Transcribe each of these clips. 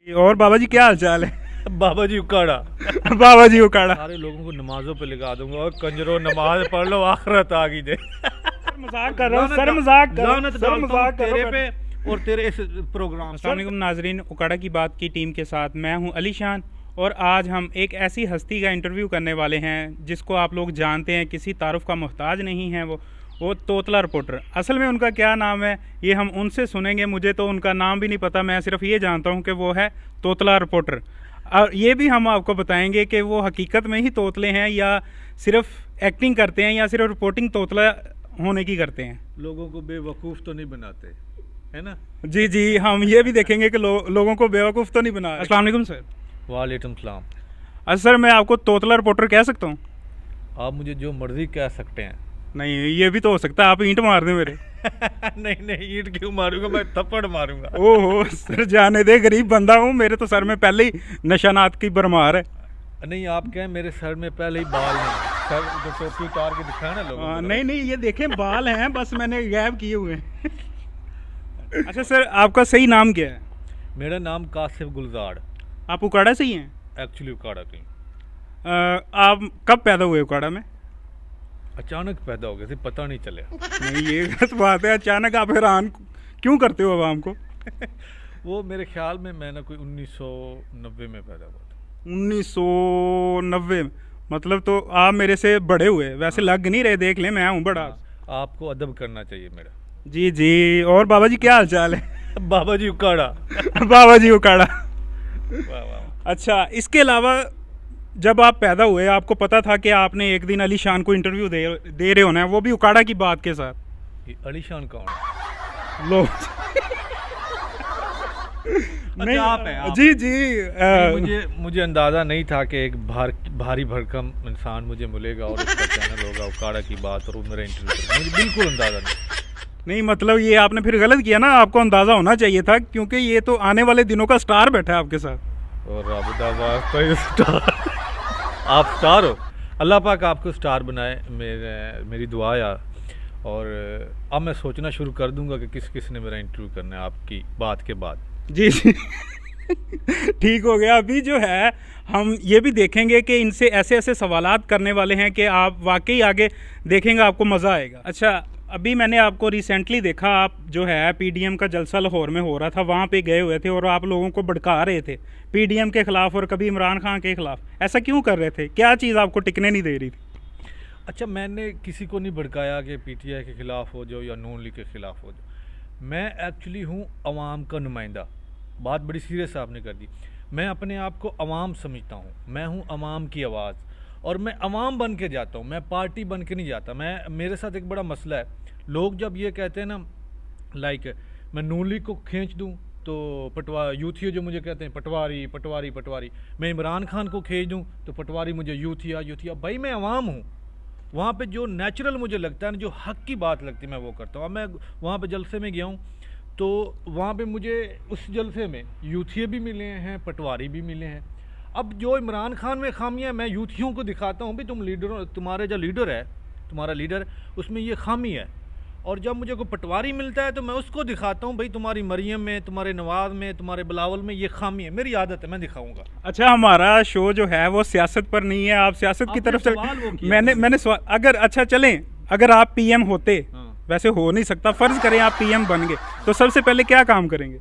और बाबा जी क्या हाल चाल है? बाबा जी उकाड़ा बाबा जी उकाड़ा। सारे लोगों को नमाजों पे लगा दूंगा और कंजरों नमाज पढ़ लो आखिरत आ गई दे। मजाक कर रहा हूँ सर, मजाक कर रहा हूँ लानत सर, डालता हूँ मजाक कर तेरे रहा हूँ। पे और तेरे इस प्रोग्राम अस्सलाम वालेकुम नाजरीन, उकाड़ा की बात की टीम के साथ मैं हूं अली शान और आज हम एक ऐसी हस्ती का इंटरव्यू करने वाले हैं जिसको आप लोग जानते हैं, किसी तारुफ का मोहताज नहीं है। वो तोतला रिपोर्टर। असल में उनका क्या नाम है ये हम उनसे सुनेंगे। मुझे तो उनका नाम भी नहीं पता, मैं सिर्फ ये जानता हूँ कि वो है तोतला रिपोर्टर। और ये भी हम आपको बताएंगे कि वो हकीकत में ही तोतले हैं या सिर्फ एक्टिंग करते हैं या सिर्फ रिपोर्टिंग तोतला होने की करते हैं। लोगों को बेवकूफ़ तो नहीं बनाते, है ना? जी जी, हम ये भी देखेंगे कि लोगों को बेवकूफ़ तो नहीं बना। अस्सलाम वालेकुम सर। वालेकुम सलाम। अच्छा सर, मैं आपको तोतला रिपोर्टर कह सकता हूँ? आप मुझे जो मर्जी कह सकते हैं। नहीं, ये भी तो हो सकता है आप ईंट मार दें मेरे। नहीं नहीं, ईंट क्यों मारूंगा, मैं थप्पड़ मारूंगा। ओहो सर, जाने दे, गरीब बंदा हूँ, मेरे तो सर में पहले ही नशानात की भरमार है। नहीं, आप कहें मेरे सर में पहले ही बाल नहीं, सर जो टोपी उतार के दिखाया ना लोगों को। नहीं नहीं, ये देखें बाल हैं, बस मैंने गैब किए हुए हैं। अच्छा सर, आपका सही नाम क्या है? मेरा नाम कासिफ गुलजार। आप उकाड़ा से ही हैं? एक्चुअली उकाड़ा कहीं आप कब पैदा हुए उकाड़ा में? अचानक पैदा हो गए थे, पता नहीं चले। नहीं, ये गलत बात है। अचानक आप हैरान क्यों करते हो आवाम को? वो मेरे ख्याल में मैं ना कोई 1990 में पैदा हुआ था। 1990? मतलब तो आप मेरे से बड़े हुए। वैसे लग नहीं रहे, देख लें मैं हूँ बड़ा। आपको अदब करना चाहिए मेरा। जी जी। और बाबा जी क्या हाल चाल है? बाबा जी उकाड़ा। बाबा जी उकाड़ा। वाह वाह। अच्छा, इसके अलावा जब आप पैदा हुए आपको पता था कि आपने एक दिन अली शान को इंटरव्यू दे रहे होना है, वो भी उकाड़ा की बात के साथ? ये अलीशान कौन है? लो अच्छा, आप हैं, आप जी जी। मुझे अंदाज़ा नहीं था कि एक भारी भरकम इंसान मुझे मिलेगा और उसका चैनल होगा उकाड़ा की बात और वो मेरा इंटरव्यू। मुझे बिल्कुल अंदाज़ा नहीं, मतलब ये आपने फिर गलत किया ना, आपको अंदाज़ा होना चाहिए था क्योंकि ये तो आने वाले दिनों का स्टार बैठा है आपके साथ। और स्टार। आप स्टार हो, अल्लाह पाक आपको स्टार बनाए, मेरी दुआ है। और अब मैं सोचना शुरू कर दूंगा कि किस किस ने मेरा इंटरव्यू करना है आपकी बात के बाद। जी जी। ठीक हो गया। अभी जो है हम ये भी देखेंगे कि इनसे ऐसे ऐसे सवालात करने वाले हैं कि आप वाकई आगे देखेंगे, आपको मज़ा आएगा। अच्छा, अभी मैंने आपको रिसेंटली देखा, आप जो है पीडीएम का जलसा लाहौर में हो रहा था, वहाँ पे गए हुए थे और आप लोगों को भड़का रहे थे पीडीएम के ख़िलाफ़ और कभी इमरान खान के ख़िलाफ़। ऐसा क्यों कर रहे थे? क्या चीज़ आपको टिकने नहीं दे रही थी? अच्छा, मैंने किसी को नहीं भड़काया कि पीटीआई के ख़िलाफ़ हो जाओ या नून लीग के ख़िलाफ़ हो जाओ। मैं एक्चुअली हूँ अवाम का नुमाइंदा। बात बड़ी सीरियस आपने कर दी। मैं अपने आप को अवाम समझता हूँ, मैं हूँ अवाम की आवाज़ और मैं अवाम बन के जाता हूँ, मैं पार्टी बन के नहीं जाता। मेरे साथ एक बड़ा मसला है, लोग जब ये कहते हैं ना, लाइक मैं नून लीग को खींच दूँ तो यूथिया जो मुझे कहते हैं पटवारी पटवारी पटवारी, मैं इमरान खान को खींच दूँ तो पटवारी मुझे यूथिया। भाई मैं अवाम हूँ, वहाँ पे जो नेचुरल मुझे लगता है ना, जो हक की बात लगती है, मैं वो करता हूँ। अब मैं वहाँ पे जलसे में गया हूँ तो वहाँ पे मुझे उस जलसे में यूथिया भी मिले हैं, पटवारी भी मिले हैं। अब जो इमरान खान में खामियाँ मैं यूथियों को दिखाता हूँ, भाई तुम लीडर, तुम्हारे जो लीडर है, तुम्हारा लीडर, उसमें ये खामी है। और जब मुझे कोई पटवारी मिलता है तो मैं उसको दिखाता हूँ, भाई तुम्हारी मरियम में, तुम्हारे नवाज में, तुम्हारे बिलावल में ये खामी है। मेरी आदत है, मैं दिखाऊंगा। अच्छा, हमारा शो जो है वो सियासत पर नहीं है, आप सियासत की तरफ से मैंने सवाल, अगर अच्छा चलें, अगर आप पीएम होते, वैसे हो नहीं सकता, फर्ज करें आप पीएम बन गए, तो सबसे पहले क्या काम करेंगे?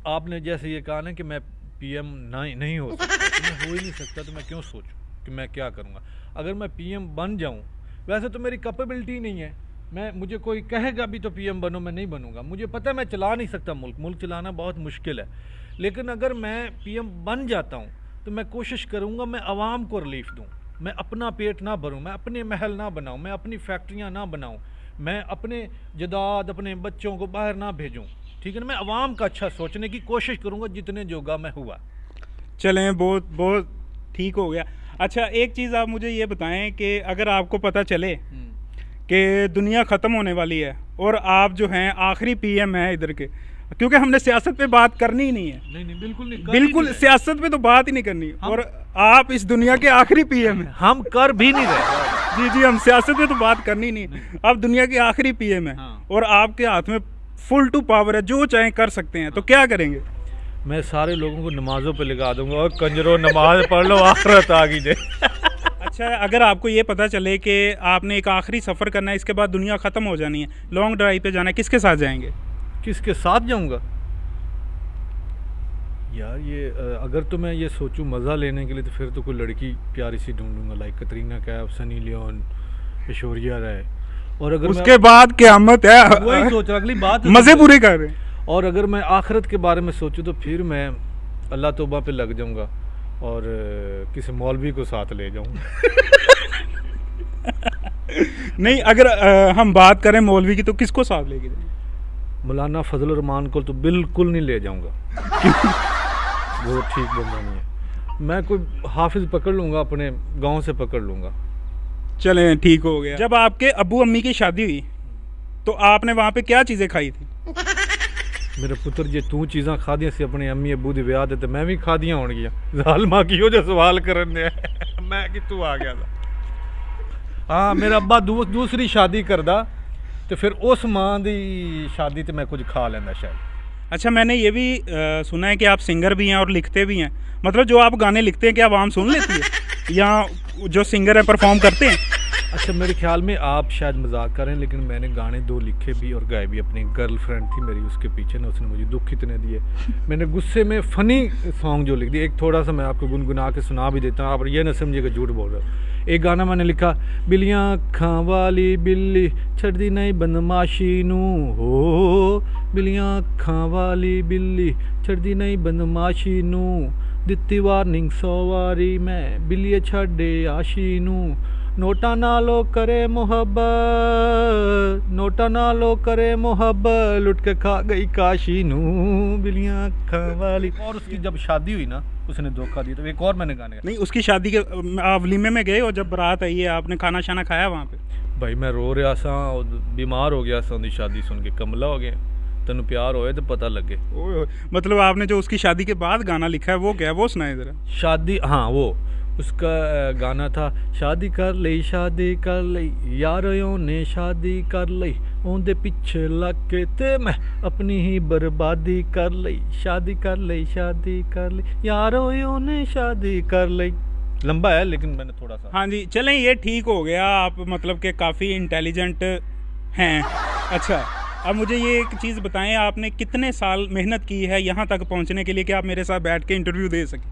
आपने जैसे ये कहा ना कि मैं पीएम नहीं हो सकता, तो मैं हो ही नहीं सकता, तो मैं क्यों सोचूं कि मैं क्या करूंगा। अगर मैं पीएम बन जाऊं, वैसे तो मेरी कैपेबिलिटी नहीं है, मुझे कोई कहेगा भी तो पीएम बनो, मैं नहीं बनूंगा। मुझे पता है मैं चला नहीं सकता मुल्क चलाना बहुत मुश्किल है। लेकिन अगर मैं पीएम बन जाता हूं तो मैं कोशिश करूंगा मैं आवाम को रिलीफ दूं, मैं अपना पेट ना भरूं, मैं अपने महल ना बनाऊं, मैं अपनी फैक्ट्रियां ना बनाऊं, मैं अपने जदाद, अपने बच्चों को बाहर ना भेजूं। ठीक है ना, मैं आवाम का अच्छा सोचने की कोशिश करूंगा जितने जोगा मैं हुआ। चलें, बहुत बहुत ठीक हो गया। अच्छा, एक चीज़ आप मुझे ये बताएं कि अगर आपको पता चले कि दुनिया ख़त्म होने वाली है और आप जो हैं आखिरी पीएम हैं इधर के, क्योंकि हमने सियासत पे बात करनी ही नहीं है। नहीं बिल्कुल नहीं, बिल्कुल सियासत पे तो बात ही नहीं करनी, और आप इस दुनिया के आखिरी पीएम हैं। हम कर भी नहीं रहे। जी जी, हम सियासत पे तो बात करनी नहीं। आप दुनिया के आखिरी पीएम हैं और आपके हाथ में फुल टू पावर है, जो चाहे कर सकते हैं, तो क्या करेंगे? मैं सारे लोगों को नमाज़ों पे लगा दूंगा और कंजरों नमाज पढ़ लो आखिरत आ गई जाए। अच्छा, अगर आपको ये पता चले कि आपने एक आखिरी सफ़र करना है, इसके बाद दुनिया ख़त्म हो जानी है, लॉन्ग ड्राइव पे जाना है, किसके साथ जाएंगे? किसके साथ जाऊंगा यार? ये अगर तो मैं ये सोचूं मज़ा लेने के लिए तो फिर तो कोई लड़की प्यारी सी ढूंढूंगा, like Katrina Kaif, Sunny Leone, Aishwarya Rai. और अगर उसके बाद क़यामत है। वही सोच रहा, अगली बात मज़े पूरे कर रहे हैं। और अगर मैं आखिरत के बारे में सोचूं तो फिर मैं अल्लाह तौबा पे लग जाऊंगा और किसी मौलवी को साथ ले जाऊंगा। नहीं, अगर हम बात करें मौलवी की तो किसको साथ लेके जाएंगे? मौलाना फजल रहमान को तो बिल्कुल नहीं ले जाऊंगा। वो ठीक बंदा नहीं है। मैं कोई हाफिज पकड़ लूंगा, अपने गांव से पकड़ लूंगा। चलें, ठीक हो गया। जब आपके अब्बू अम्मी की शादी हुई तो आपने वहाँ पे क्या चीज़ें खाई थी? मेरे पुत्र जे तू चीज़ां खादियां सी अपने अम्मी अब्बू दे विआह ते मैं भी खादियां होणगियां। ज़ालमा कियो जो सवाल करन दे। मैं कित्थों आ गया था। हाँ, मेरा अब्बा दूसरी शादी करदा तो फिर उस मां दी शादी ते मैं कुछ खा लेंदा शायद। अच्छा, मैंने ये भी सुना है कि आप सिंगर भी हैं और लिखते भी हैं। मतलब जो आप गाने लिखते हैं क्या आवाम सुन लेती है या जो सिंगर हैं परफॉर्म करते हैं? अच्छा, मेरे ख्याल में आप शायद मजाक करें, लेकिन मैंने गाने 2 लिखे भी और गाए भी। अपनी गर्लफ्रेंड थी मेरी, उसके पीछे ना उसने मुझे दुख इतने दिए, मैंने गुस्से में फ़नी सॉन्ग जो लिख दिए। एक थोड़ा सा मैं आपको गुनगुना के सुना भी देता हूँ, आप ये ना समझिएगा झूठ बोल रहा हूँ। एक गाना मैंने लिखा, बिल्लियाँ अखां वाली बिल्ली छड़दी नहीं बदमाशी नू, हो बिल्लियाँ अखां वाली बिल्ली छड़दी नहीं बदमाशी नू, दित्ती वार्निंग 100 वारी मैं बिल्लिए छड़े आशी नू, नोटा नालो करे मोहब्बत, नोटा नालो करे मोहब्बत, लुट के खा गई काशी नू, बिल्लियाँ अखां वाली। और उसकी जब शादी हुई ना, उसने धोखा दिया। तो एक और मैंने गाने नहीं, उसकी शादी के आप वलीमे में गए और जब बारात आई है आपने खाना शाना खाया वहाँ पे? भाई मैं रो रहा सा, बीमार हो गया सा, उनकी शादी सुन के कमला हो गया। तेन प्यार होए तो पता लगे। ओए, मतलब आपने जो उसकी शादी के बाद गाना लिखा है वो क्या है, वो सुनाए जरा। शादी, हाँ, वो उसका गाना था, शादी कर लई यारों ने शादी कर लई, ओंदे पीछे लग के ते मैं अपनी ही बर्बादी कर लई, शादी कर लई यारों ने शादी कर लई। लंबा है लेकिन मैंने थोड़ा सा। हाँ जी, चलें, ये ठीक हो गया। आप मतलब कि काफ़ी इंटेलिजेंट हैं। अच्छा, अब मुझे ये एक चीज़ बताएं, आपने कितने साल मेहनत की है यहाँ तक पहुँचने के लिए कि आप मेरे साथ बैठ के इंटरव्यू दे सकें?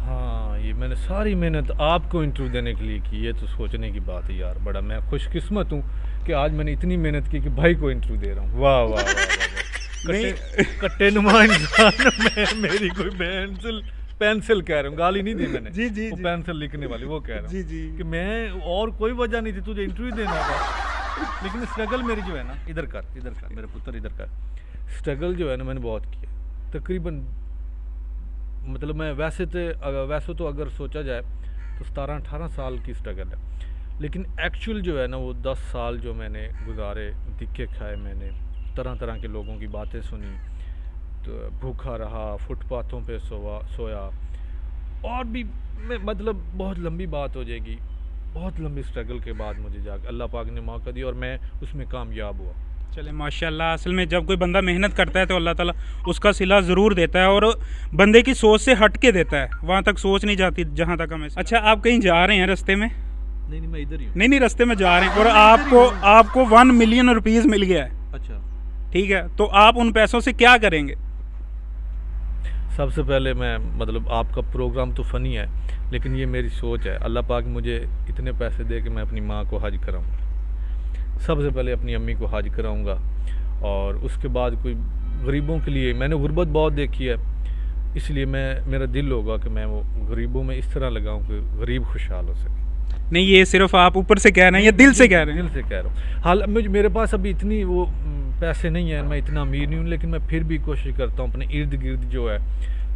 हाँ, ये मैंने सारी मेहनत आपको इंटरव्यू देने के लिए की। ये तो सोचने की बात है यार, बड़ा मैं खुशकिस्मत हूँ कि आज मैंने इतनी मेहनत की कि भाई को इंटरव्यू दे रहा हूँ। वाह वाह वाह वाह। कट्टे नुमा इंसान में मेरी कोई पेंसिल कह रहा हूँ, गाली नहीं दी मैंने। जी जी, वो पेंसिल लिखने वाली वो कह रहा हूँ जी जी, कि मैं, और कोई वजह नहीं थी, तुझे इंटरव्यू देना था। लेकिन स्ट्रगल मेरी जो है ना, इधर कर मेरे पुत्र, इधर कर। स्ट्रगल जो है ना मैंने बहुत किया। तकरीबन मतलब मैं वैसे तो अगर सोचा जाए तो 17-18 साल की स्ट्रगल है, लेकिन एक्चुअल जो है ना वो 10 साल जो मैंने गुजारे, दिक्के खाए मैंने, तरह तरह के लोगों की बातें सुनी, तो भूखा रहा, फुटपाथों पे सोया, और भी मतलब बहुत लंबी बात हो जाएगी। बहुत लंबी स्ट्रगल के बाद मुझे जाकर अल्लाह पाक ने मौका दिया और मैं उसमें कामयाब हुआ। चले माशाल्लाह। असल में जब कोई बंदा मेहनत करता है तो अल्लाह ताला उसका सिला ज़रूर देता है और बंदे की सोच से हट के देता है, वहाँ तक सोच नहीं जाती जहाँ तक हमें। अच्छा, आप कहीं जा रहे हैं रास्ते में? नहीं, मैं इधर ही हूँ। नहीं, रास्ते में जा रहे हैं और आपको 1 मिलियन रुपीज़ मिल गया है। अच्छा, ठीक है, तो आप उन पैसों से क्या करेंगे? सबसे पहले मैं, मतलब आपका प्रोग्राम तो फ़नी है, लेकिन ये मेरी सोच है, अल्लाह पाक मुझे इतने पैसे दे कि मैं अपनी माँ को हज कराऊँगा। सबसे पहले अपनी अम्मी को हज कराऊँगा और उसके बाद कोई गरीबों के लिए, मैंने गुर्बत बहुत देखी है, इसलिए मेरा दिल होगा कि मैं वो गरीबों में इस तरह लगाऊँ कि गरीब खुशहाल हो सके। नहीं, ये सिर्फ आप ऊपर से कह रहे हैं या दिल से कह रहे हैं? दिल से कह रहा हूँ। हाल मेरे पास अभी इतनी वो पैसे नहीं है, मैं इतना अमीर नहीं हूँ, लेकिन मैं फिर भी कोशिश करता हूँ अपने इर्द गिर्द जो है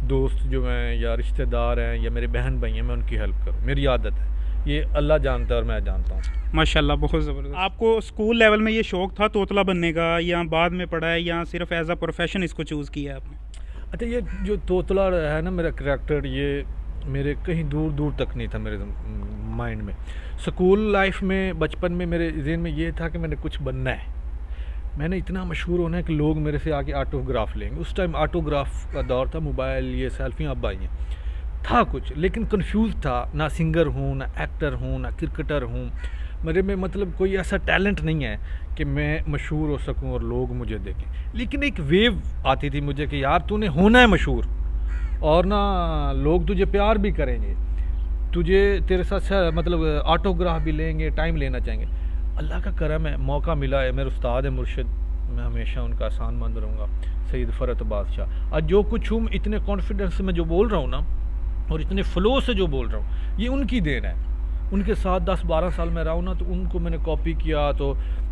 दोस्त जो हैं या रिश्तेदार हैं या मेरे बहन भाई हैं, मैं उनकी हेल्प करूँ। मेरी आदत है, ये अल्लाह जानता है और मैं जानता हूँ। माशाल्लाह, बहुत ज़बरदस्त। आपको स्कूल लेवल में ये शौक़ था तोतला बनने का या बाद में पढ़ा है या सिर्फ एज अ प्रोफेशन इसको चूज़ किया है आपने? अच्छा, ये जो तोतला है ना मेरा करैक्टर, ये मेरे कहीं दूर दूर तक नहीं था मेरे माइंड में। स्कूल लाइफ में, बचपन में मेरे जहन में ये था कि मैंने कुछ बनना है, मैंने इतना मशहूर होना है कि लोग मेरे से आके ऑटोग्राफ लेंगे। उस टाइम ऑटोग्राफ का दौर था, मोबाइल ये सेल्फियाँ अब आई हैं, था कुछ, लेकिन कंफ्यूज था, ना सिंगर हूँ, ना एक्टर हूँ, ना क्रिकेटर हूँ, मेरे में मतलब कोई ऐसा टैलेंट नहीं है कि मैं मशहूर हो सकूं और लोग मुझे देखें। लेकिन एक वेव आती थी मुझे कि यार तूने होना है मशहूर, और ना लोग तुझे प्यार भी करेंगे, तुझे तेरे साथ मतलब ऑटोग्राफ भी लेंगे, टाइम लेना चाहेंगे। अल्लाह का करम है, मौका मिला है, मेरे उस्ताद है मुर्शिद, मैं हमेशा उनका आसानमंद रहूँगा, सैयद फ़रत बादशाह। आज जो कुछ हूँ इतने कॉन्फिडेंस से मैं जो बोल रहा हूँ ना, और इतने फ़्लो से जो बोल रहा हूँ, ये उनकी देन है। उनके साथ 10-12 साल में रहा हूँ ना, तो उनको मैंने कॉपी किया, तो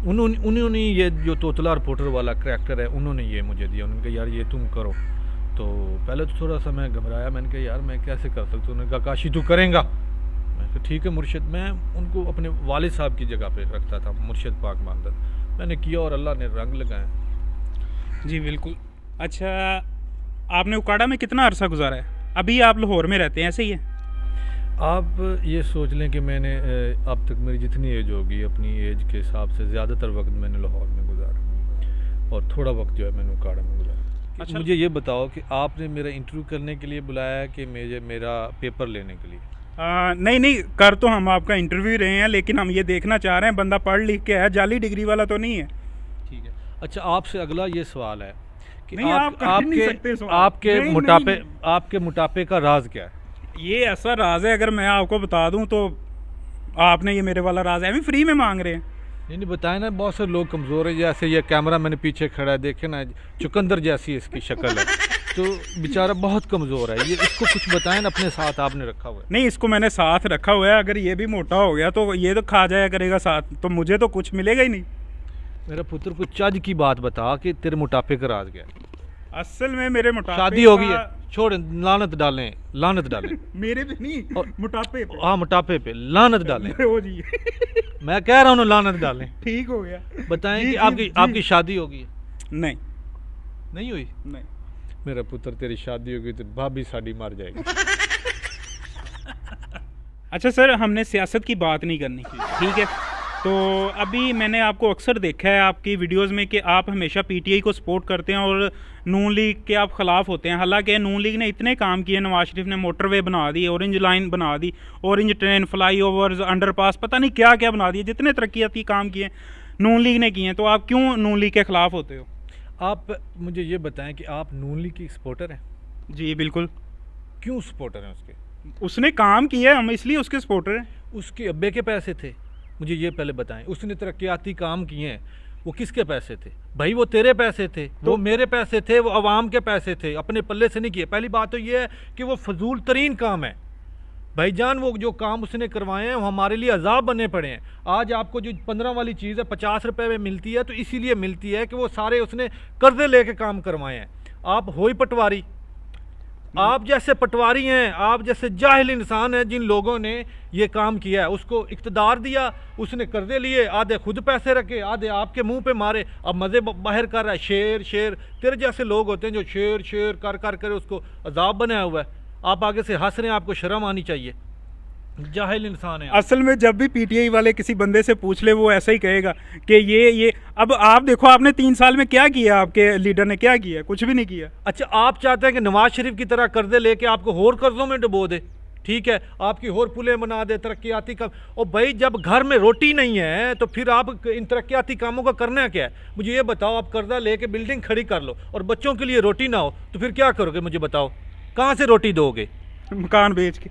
उन्होंने ये जो तोतला रिपोर्टर वाला करैक्टर है, उन्होंने ये मुझे दिया। उन्होंने कहा यार ये तुम करो। तो पहले तो थोड़ा सा मैं घबराया, मैंने कहा यार मैं कैसे कर सकता हूँ। उन्होंने कहा काशी तू करेंगा। मैं कहा ठीक है मुर्शिद। मैं उनको अपने वालिद साहब की जगह पे रखता था, मुर्शिद पाक मामदद। मैंने किया और अल्लाह ने रंग लगाए। जी बिल्कुल। अच्छा, आपने उकाड़ा में कितना अरसा गुजारा है? अभी आप लाहौर में रहते हैं, ऐसे ही है? आप ये सोच लें कि मैंने अब तक मेरी जितनी एज होगी, अपनी एज के हिसाब से ज़्यादातर वक्त मैंने लाहौर में गुजारा, और थोड़ा वक्त जो है मैंने उकाड़ा में गुजारा। अच्छा, मुझे ये बताओ कि आपने मेरा इंटरव्यू करने के लिए बुलाया है कि मेरा पेपर लेने के लिए? नहीं, कर तो हम आपका इंटरव्यू रहे हैं, लेकिन हम ये देखना चाह रहे हैं बंदा पढ़ लिख के है, जाली डिग्री वाला तो नहीं है। ठीक है। अच्छा, आपसे अगला ये सवाल है कि नहीं, आपके मोटापे का राज क्या है? ये ऐसा राज है, अगर मैं आपको बता दूं तो आपने ये मेरे वाला राज है फ्री में मांग रहे हैं। नहीं बताए ना, बहुत से लोग कमज़ोर है, जैसे ये कैमरा मैंने पीछे खड़ा है, देखे ना, चुकंदर जैसी इसकी शक्ल है, तो बेचारा बहुत कमज़ोर है। ये इसको कुछ बताएं ना, अपने साथ आपने रखा हुआ है? नहीं, इसको मैंने साथ रखा हुआ है। अगर ये भी मोटा हो गया तो ये तो खा जाया करेगा साथ, तो मुझे तो कुछ मिलेगा ही नहीं। मेरा पुत्र, कुछ चज की बात बता कि तेरे मोटापे का राज क्या है? असल में मेरे मोटापे, शादी हो गई है, छोड़, लानत डालें, लानत डालें। मेरे पे नहीं, मोटापे पे। हाँ, मोटापे पे लानत डालें। ओ जी मैं कह रहा हूँ लानत डालें। ठीक हो गया। बताएं कि आपकी शादी हो गई है? नहीं हुई? नहीं। मेरा पुत्र, तेरी शादी हो गई तो भाभी साड़ी मर जाएगी। अच्छा सर, हमने सियासत की बात नहीं करनी, ठीक है? तो अभी मैंने आपको अक्सर देखा है आपकी वीडियोस में कि आप हमेशा पीटीआई को सपोर्ट करते हैं और नून लीग के आप ख़िलाफ़ होते हैं। हालांकि नून लीग ने इतने काम किए, नवाज शरीफ ने मोटरवे बना दी, ऑरेंज लाइन बना दी, orange train, flyovers, underpass, पता नहीं क्या क्या बना दिए, जितने तरक्याती काम किए नून लीग ने किए हैं। तो आप क्यों नून लीग के ख़िलाफ़ होते हो? आप मुझे ये बताएं कि आप नून लीग की सपोर्टर हैं? जी बिल्कुल। क्यों सपोर्टर हैं उसके? उसने काम किया, हम इसलिए उसके सपोर्टर हैं। उसके अब्बे के पैसे थे? मुझे ये पहले बताएं। उसने तरक्याती काम किए हैं, वो किसके पैसे थे? भाई वो तेरे पैसे थे, तो वो मेरे पैसे थे, वो अवाम के पैसे थे, अपने पल्ले से नहीं किए। पहली बात तो ये है कि वो फजूल तरीन काम है भाईजान। वो जो काम उसने करवाए हैं वो हमारे लिए अजाब बने पड़े हैं। आज आपको जो 15 वाली चीज़ है 50 रुपये में मिलती है, तो इसीलिए मिलती है कि वो सारे उसने कर्जे लेके काम करवाए हैं। आप हो ही पटवारी, आप जैसे पटवारी हैं, आप जैसे जाहिल इंसान हैं जिन लोगों ने ये काम किया है। उसको इक़्तिदार दिया, उसने कर्जे लिए, आधे खुद पैसे रखे, आधे आपके मुंह पे मारे, अब मज़े बाहर कर रहा है। शेर शेर तेरे जैसे लोग होते हैं जो शेर शेर कर कर कर उसको अजाब बनाया हुआ है। आप आगे से हंस रहे हैं, आपको शर्म आनी चाहिए, जाहिल इंसान है। असल में जब भी पीटीआई वाले किसी बंदे से पूछ ले वो ऐसा ही कहेगा कि ये अब आप देखो आपने 3 साल में क्या किया, आपके लीडर ने क्या किया? कुछ भी नहीं किया। अच्छा, आप चाहते हैं कि नवाज शरीफ की तरह कर्जे लेके आपको और कर्जों में डुबो दे, ठीक है, आपकी और पुलें बना दे, तरक्याती काम। और भाई जब घर में रोटी नहीं है तो फिर आप इन तरक्याती कामों का करना क्या है? मुझे ये बताओ, आप कर्जा लेके बिल्डिंग खड़ी कर लो और बच्चों के लिए रोटी ना हो तो फिर क्या करोगे? मुझे बताओ, कहाँ से रोटी दोगे? मकान बेच के।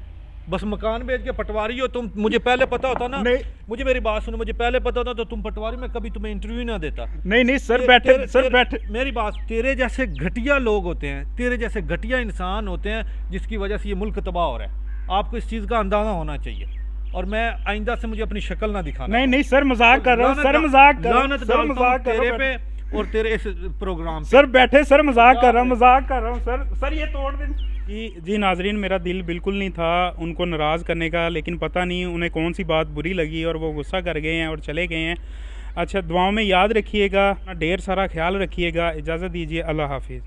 बस मकान बेच के पटवारी हो तुम? मुझे पहले पता होता ना, नहीं, मुझे मेरी बात सुनो, मुझे पहले पता होता तो तुम पटवारी में कभी तुम्हें इंटरव्यू ना देता। नहीं सर, बैठे मेरी बात, तेरे जैसे घटिया लोग होते हैं, तेरे जैसे घटिया इंसान होते हैं जिसकी वजह से ये मुल्क तबाह हो रहा है। आपको इस चीज़ का अंदाजा होना चाहिए, और मैं आइंदा से मुझे अपनी शक्ल ना दिखाना। नहीं सर, मजाक कर रहा हूँ सर, मजाक कर तेरे पे और तेरे इस प्रोग्राम सर बैठे सर, मजाक कर रहा हूँ सर ये तोड़ दे। जी नाजरीन, मेरा दिल बिल्कुल नहीं था उनको नाराज़ करने का, लेकिन पता नहीं उन्हें कौन सी बात बुरी लगी और वो गुस्सा कर गए हैं और चले गए हैं। अच्छा, दुआओं में याद रखिएगा, ढेर सारा ख्याल रखिएगा। इजाज़त दीजिए, अल्लाह हाफिज़।